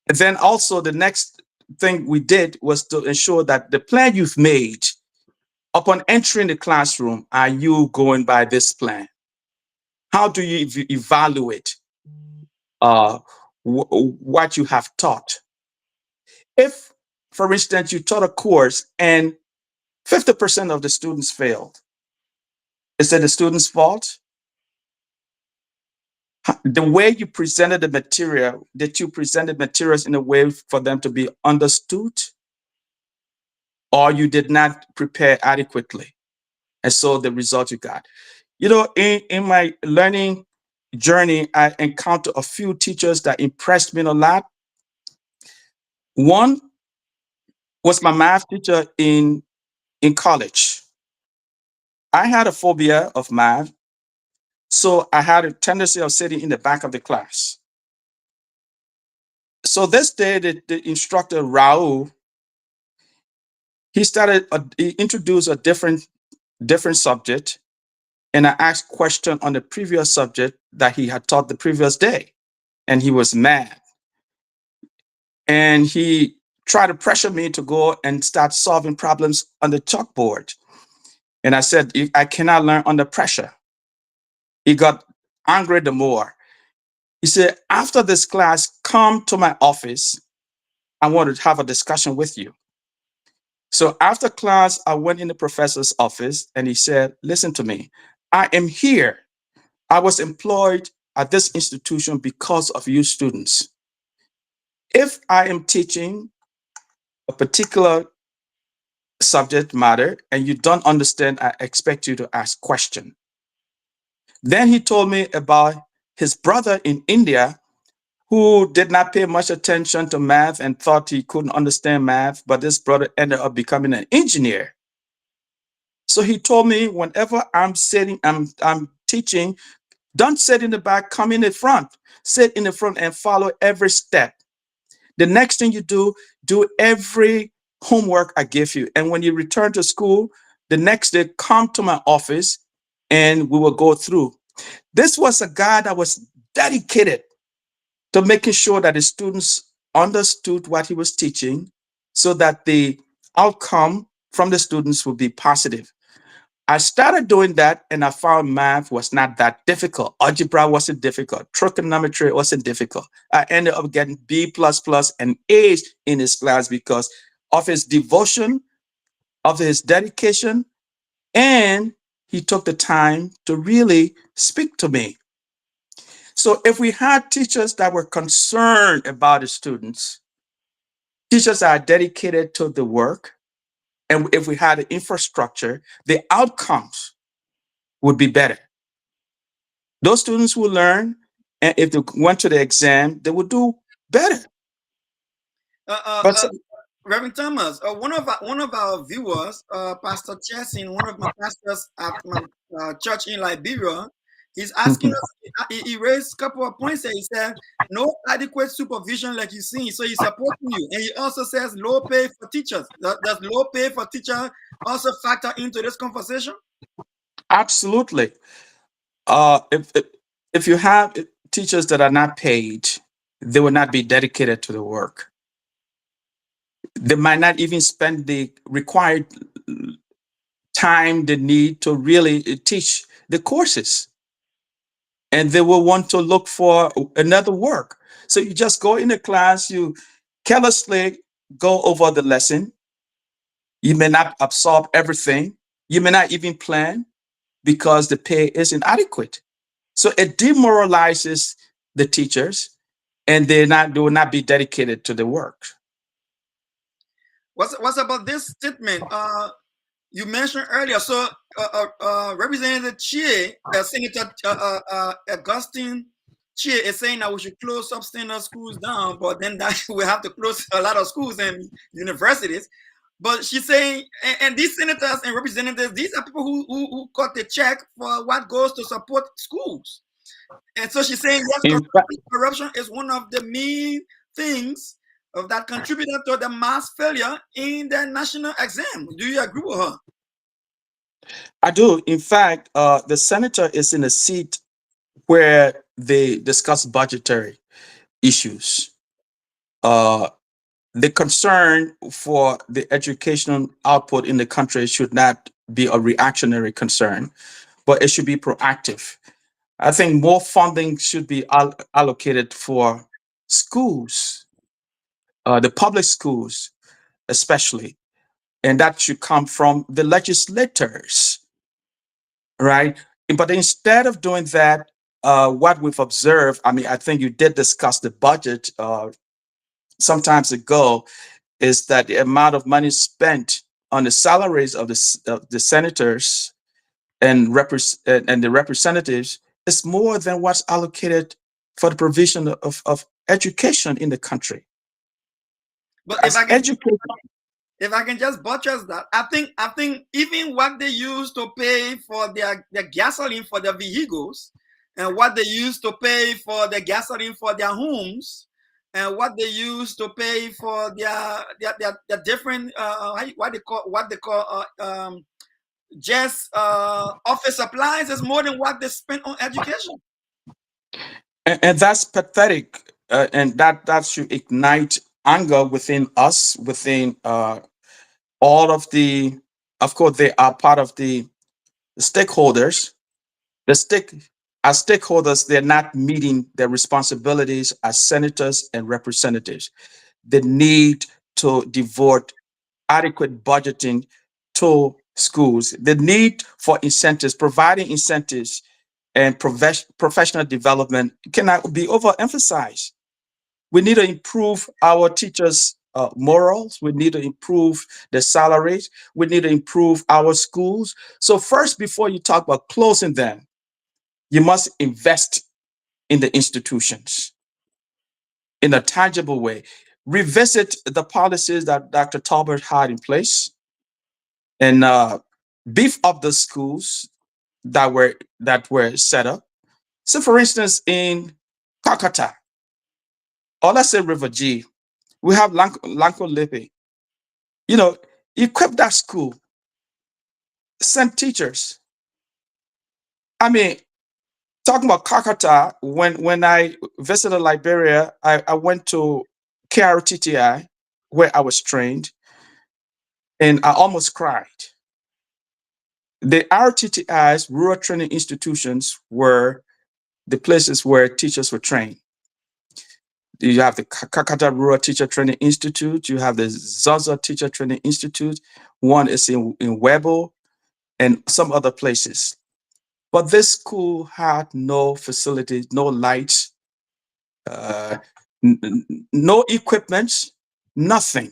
And then also the next thing we did was to ensure that the plan you've made, upon entering the classroom, are you going by this plan? How do you evaluate what you have taught? If, for instance, you taught a course and 50% of the students failed, is it the student's fault? The way you presented the material, did you present the materials in a way for them to be understood? Or you did not prepare adequately? And so the result you got. You know, in my learning journey, I encountered a few teachers that impressed me a lot. One was my math teacher in college. I had a phobia of math, so I had a tendency of sitting in the back of the class. So this day, the instructor, Raul, he introduced a different subject, and I asked question on the previous subject that he had taught the previous day, and he was mad. And he tried to pressure me to go and start solving problems on the chalkboard. And I said, I cannot learn under pressure. He got angry the more. He said, after this class, come to my office. I want to have a discussion with you. So after class, I went in the professor's office and he said, listen to me. I am here. I was employed at this institution because of you students. If I am teaching a particular subject matter and you don't understand, I expect you to ask questions. Then he told me about his brother in India who did not pay much attention to math and thought he couldn't understand math, but this brother ended up becoming an engineer. So he told me, whenever I'm teaching, don't sit in the back, come in the front. Sit in the front and follow every step. The next thing you do every homework I give you. And when you return to school, the next day, come to my office and we will go through. This was a guy that was dedicated to making sure that the students understood what he was teaching so that the outcome from the students would be positive. I started doing that and I found math was not that difficult. Algebra wasn't difficult. Trigonometry wasn't difficult. I ended up getting B++ and A's in his class because of his devotion, of his dedication, and he took the time to really speak to me. So if we had teachers that were concerned about the students, teachers that are dedicated to the work, and if we had the infrastructure, the outcomes would be better. Those students will learn, and if they went to the exam, they would do better. But Reverend Thomas, one of our viewers, Pastor Chessin, one of my pastors at my church in Liberia, he's asking us. He raised a couple of points there. He said no adequate supervision, like you see. So he's supporting you, and he also says low pay for teachers. Does low pay for teachers also factor into this conversation? Absolutely. If you have teachers that are not paid, they will not be dedicated to the work. They might not even spend the required time they need to really teach the courses. And they will want to look for another work. So you just go in the class, you carelessly go over the lesson. You may not absorb everything. You may not even plan because the pay isn't adequate. So it demoralizes the teachers, and they will not be dedicated to the work. What's about this statement? You mentioned earlier. So Representative Chie, Senator Augustine Chie is saying that we should close substandard schools down, but then that we have to close a lot of schools and universities. But she's saying, and these senators and representatives, these are people who cut the check for what goes to support schools. And so she's saying, yes, corruption is one of the main things that contributed to the mass failure in the national exam. Do you agree with her? I do. In fact, the senator is in a seat where they discuss budgetary issues. The concern for the educational output in the country should not be a reactionary concern, but it should be proactive. I think more funding should be allocated for schools, the public schools especially, and that should come from the legislators, right? But instead of doing that, what we've observed, I mean, I think you did discuss the budget some times ago, is that the amount of money spent on the salaries of the senators and the representatives is more than what's allocated for the provision of education in the country. But if I can just buttress that, I think even what they use to pay for their gasoline for their vehicles, and what they use to pay for the gasoline for their homes, and what they use to pay for their different what they call just office supplies is more than what they spend on education. And that's pathetic, and that should ignite anger within us, within all of the. Of course, they are part of the stakeholders. As stakeholders, they're not meeting their responsibilities as senators and representatives. They need to devote adequate budgeting to schools. The need for incentives, providing incentives and professional development cannot be overemphasized. We need to improve our teachers' morals. We need to improve their salaries. We need to improve our schools. So first, before you talk about closing them, you must invest in the institutions in a tangible way. Revisit the policies that Dr. Talbot had in place, and beef up the schools that were set up. So, for instance, in Kakata, or let's say River G, we have Lanko Lippe. You know, equip that school, send teachers. I mean, talking about Kakata, when I visited Liberia, I went to KRTTI, where I was trained, and I almost cried. The RTTIs, rural training institutions, were the places where teachers were trained. You have the Kakata Rural Teacher Training Institute. You have the Zaza Teacher Training Institute. One is in Webo and some other places. But this school had no facilities, no lights, no equipment, nothing.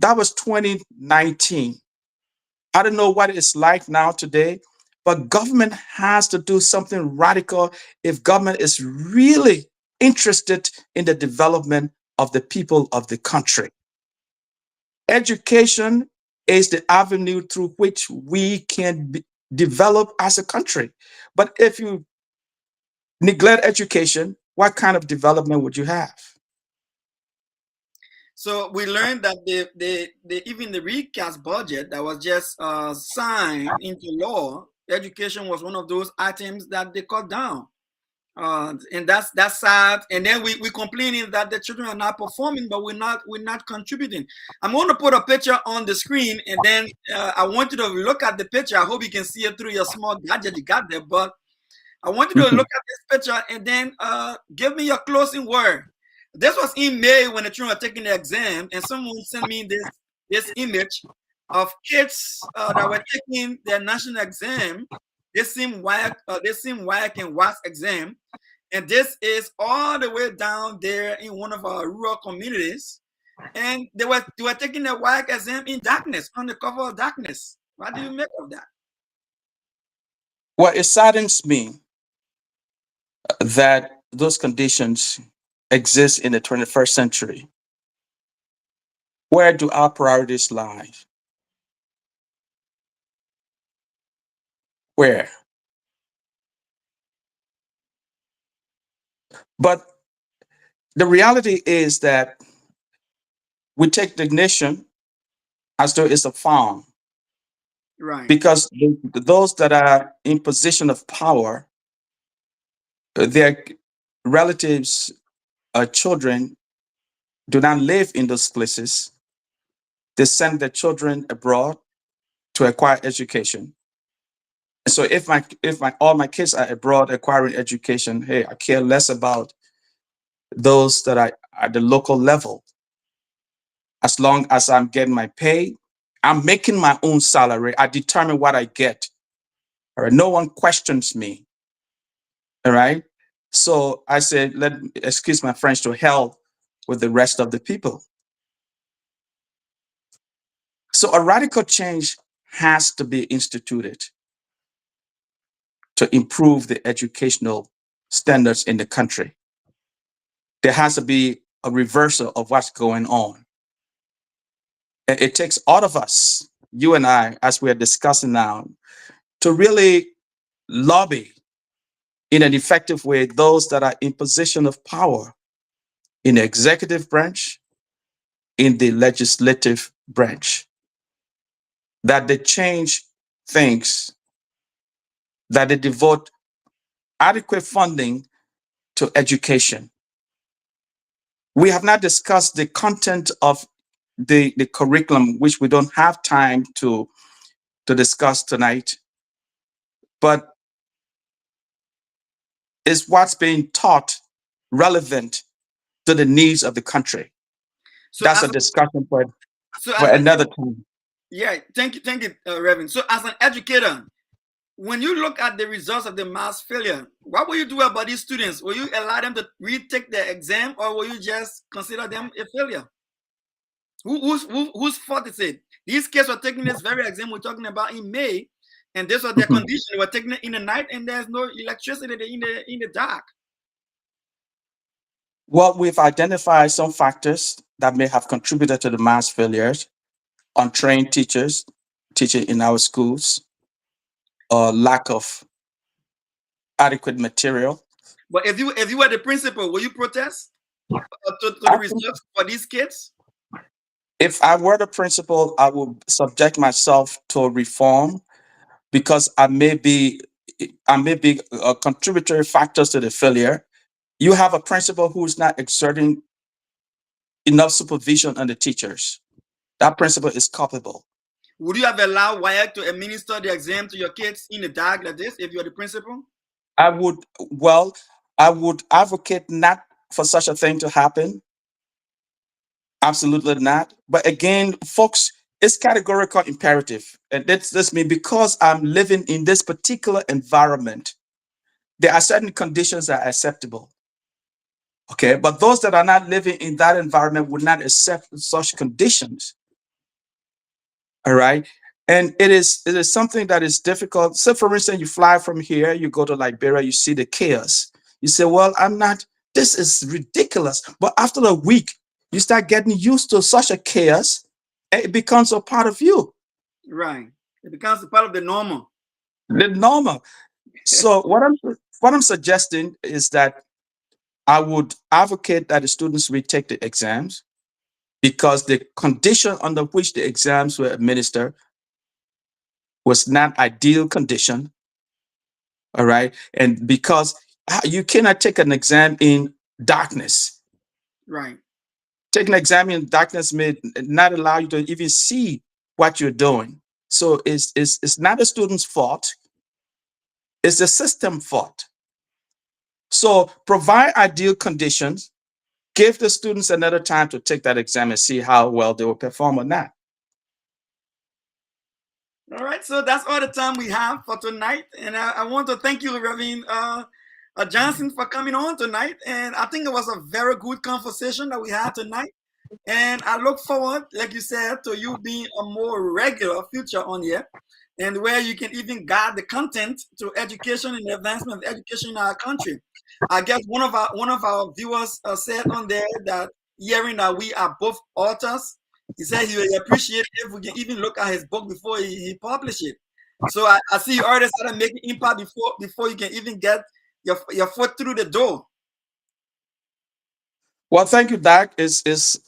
That was 2019. I don't know what it's like now today, but government has to do something radical if government is really interested in the development of the people of the country. Education is the avenue through which we can develop as a country. But if you neglect education, what kind of development would you have? So we learned that even the recast budget that was just signed into law, education was one of those items that they cut down. And that's sad. And then we complaining that the children are not performing, but we're not contributing. I'm going to put a picture on the screen, and then I want you to look at the picture. I hope you can see it through your small gadget you got there. But I want you to look at this picture and then give me your closing word. This was in May when the children were taking the exam, and someone sent me this image of kids that were taking their national exam. They seem WAEC and WASSCE exam, and this is all the way down there in one of our rural communities, and they were taking the WAEC exam in darkness, on the cover of darkness. What do you make of that? Well, it saddens me that those conditions exist in the 21st century. Where do our priorities lie? Where? But the reality is that we take the nation as though it's a farm, Right. because those that are in position of power, their relatives, children, do not live in those places. They send their children abroad to acquire education. So if all my kids are abroad acquiring education, hey, I care less about those that are at the local level. As long as I'm getting my pay, I'm making my own salary. I determine what I get. All right. No one questions me. All right. So I said, excuse my French, to hell with the rest of the people. So a radical change has to be instituted to improve the educational standards in the country. There has to be a reversal of what's going on. It takes all of us, you and I, as we are discussing now, to really lobby in an effective way those that are in position of power in the executive branch, in the legislative branch, that they change things, that they devote adequate funding to education. We have not discussed the content of the curriculum, which we don't have time to discuss tonight, but is what's being taught relevant to the needs of the country? So that's a discussion for as another time. Yeah, thank you, Reverend. So as an educator, when you look at the results of the mass failure, what will you do about these students? Will you allow them to retake their exam, or will you just consider them a failure? Whose fault is it? These kids were taking this very exam we're talking about in May, and this was their condition. They were taking it in the night, and there's no electricity in the dark. Well, we've identified some factors that may have contributed to the mass failures: untrained teachers teaching in our schools, lack of adequate material. But if you were the principal, will you protest to the results for these kids? If I were the principal, I would subject myself to reform, because I may be a contributory factors to the failure. You have a principal who's not exerting enough supervision on the teachers. That principal is culpable. Would you have allowed WAEC to administer the exam to your kids in the dark like this if you're the principal? I would advocate not for such a thing to happen. Absolutely not. But again, folks, it's categorical imperative. And this means because I'm living in this particular environment, there are certain conditions that are acceptable. Okay, but those that are not living in that environment would not accept such conditions. All right. And it is something that is difficult. So for instance, you fly from here, you go to Liberia, you see the chaos. You say, well, this is ridiculous. But after a week, you start getting used to such a chaos, and it becomes a part of you. Right. It becomes a part of the normal. The normal. So what I'm suggesting is that I would advocate that the students retake the exams, because the condition under which the exams were administered was not ideal condition. All right. And because You cannot take an exam in darkness. Right. Taking an exam in darkness may not allow you to even see what you're doing. So it's not the student's fault, it's the system fault. So provide ideal conditions, give the students another time to take that exam and see how well they will perform or not. All right, so that's all the time we have for tonight. And I want to thank you, Reverend Johnson, for coming on tonight. And I think it was a very good conversation that we had tonight. And I look forward, like you said, to you being a more regular feature on here, and where you can even guide the content to education and the advancement of education in our country. I guess one of our viewers said on there that hearing that we are both authors, he said he would appreciate if we can even look at his book before he publish it. So I see you already started making impact before you can even get your foot through the door. Well, thank you, Doc. It's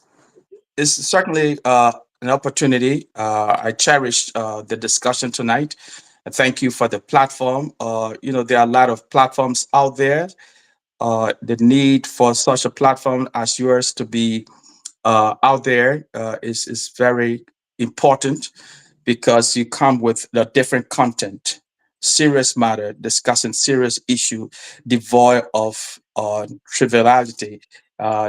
certainly an opportunity. I cherish the discussion tonight. And thank you for the platform. There are a lot of platforms out there. The need for such a platform as yours to be out there is very important, because you come with a different content, serious matter, discussing serious issue, devoid of triviality,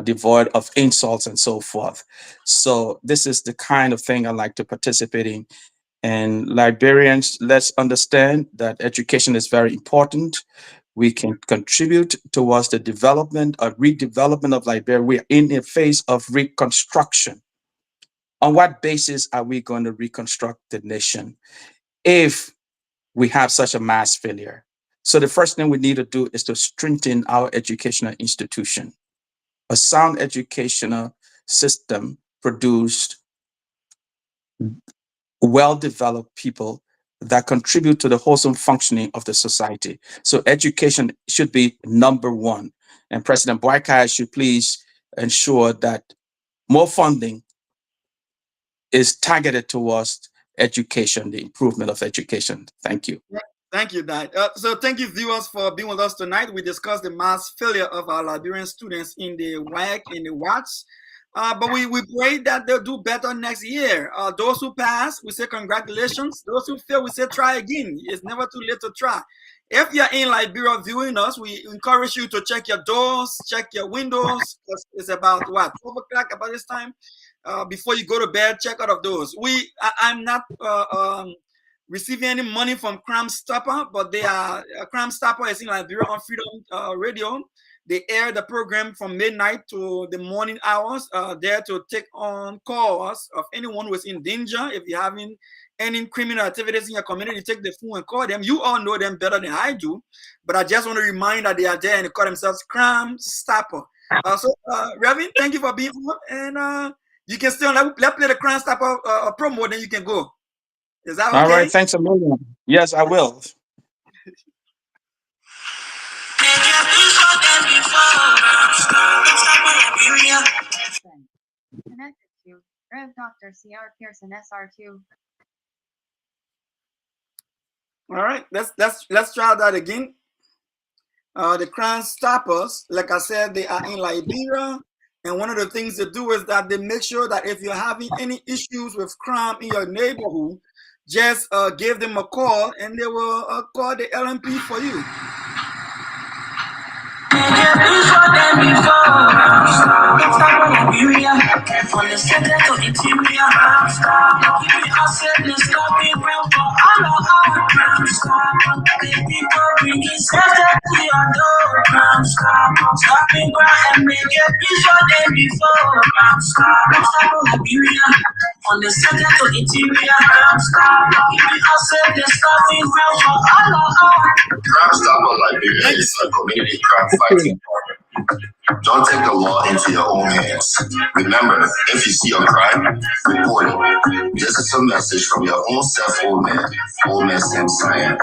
devoid of insults and so forth. So this is the kind of thing I like to participate in. And Liberians, let's understand that education is very important. We can contribute towards the development or redevelopment of Liberia. We are in a phase of reconstruction. On what basis are we going to reconstruct the nation if we have such a mass failure? So the first thing we need to do is to strengthen our educational institution. A sound educational system produced well-developed people that contribute to the wholesome functioning of the society. So education should be number one. And President WAEC should please ensure that more funding is targeted towards education, the improvement of education. Thank you. Thank you, Dad. So thank you, viewers, for being with us tonight. We discussed the mass failure of our Liberian students in the WAEC and the WASSCE. But we pray that they'll do better next year. Those who pass, we say congratulations. Those who fail, we say try again. It's never too late to try. If you're in Liberia viewing us, we encourage you to check your doors, check your windows. It's about what, 12 o'clock about this time? Before you go to bed, check out of those. I'm not receiving any money from Crime Stopper, but they are Crime Stopper is in Liberia on Freedom Radio. They air the program from midnight to the morning hours, there to take on calls of anyone who is in danger. If you're having any criminal activities in your community, take the phone and call them. You all know them better than I do, but I just want to remind that they are there and they call themselves Crime Stopper. Reverend, thank you for being on, and you can still let's play the Crime Stopper promo, then you can go. Is that okay? All right, thanks a million. Yes, I will. Connected to Rev. Dr. C.R. Pearson, SR2. All right, let's try that again. The Crime Stoppers, like I said, they are in Liberia, and one of the things they do is that they make sure that if you're having any issues with crime in your neighborhood, just give them a call, and they will call the LMP for you. Crime Stopper Liberia is a community crime fighting partner. Don't take the law into your own hands. Remember, if you see a crime, report it. This is a message from your own self, old man Sam Cyan.